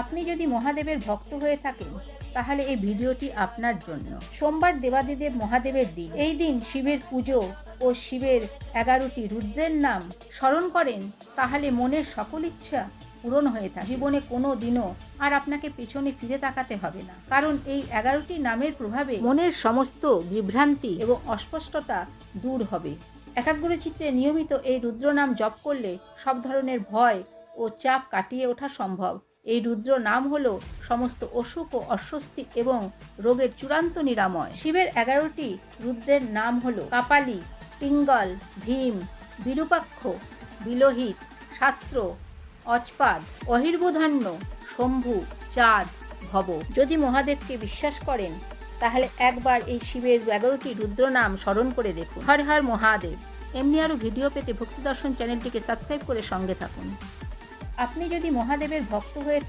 আপনি যদি মহাদেবের ভক্ত হয়ে থাকেন তাহলে এই ভিডিওটি আপনার জন্য। সোমবার দেবাদিদেব মহাদেবের দিন। এই দিন শিবের পুজো ও শিবের 11টি রুদ্রের নাম স্মরণ করেন তাহলে মনের সকল ইচ্ছা পূরণ হয়ে থাকে। জীবনে কোনো দিনও আর আপনাকে পেছনে ফিরে তাকাতে হবে না, কারণ এই 11টি নামের প্রভাবে মনের সমস্ত বিভ্রান্তি এবং অস্পষ্টতা দূর হবে। একাগ্রচিত্তে নিয়মিত এই রুদ্র নাম জপ করলে সব ধরনের ভয় ও চাপ কাটিয়ে ওঠা সম্ভব। এই রুদ্র নাম হলো সমস্ত অসুখ ও অস্বস্তি এবং রোগের চূড়ান্ত নিরাময়। শিবের 11টি রুদ্রের নাম হলো কাপালি, পিঙ্গল, ভীম, বিরূপাক্ষ, বিলোহিত, শাস্ত্র, অজপাদ, অহির্বুধান্য, শম্ভু, চাঁদ, ভব। যদি মহাদেবকে বিশ্বাস করেন তাহলে একবার এই শিবের 11টি রুদ্র নাম স্মরণ করে দেখুন। হর হর মহাদেব। এমনি আরও ভিডিও পেতে ভক্তি দর্শন চ্যানেলটিকে সাবস্ক্রাইব করে সঙ্গে থাকুন। আপনি যদি মহাদেবের ভক্ত হয়ে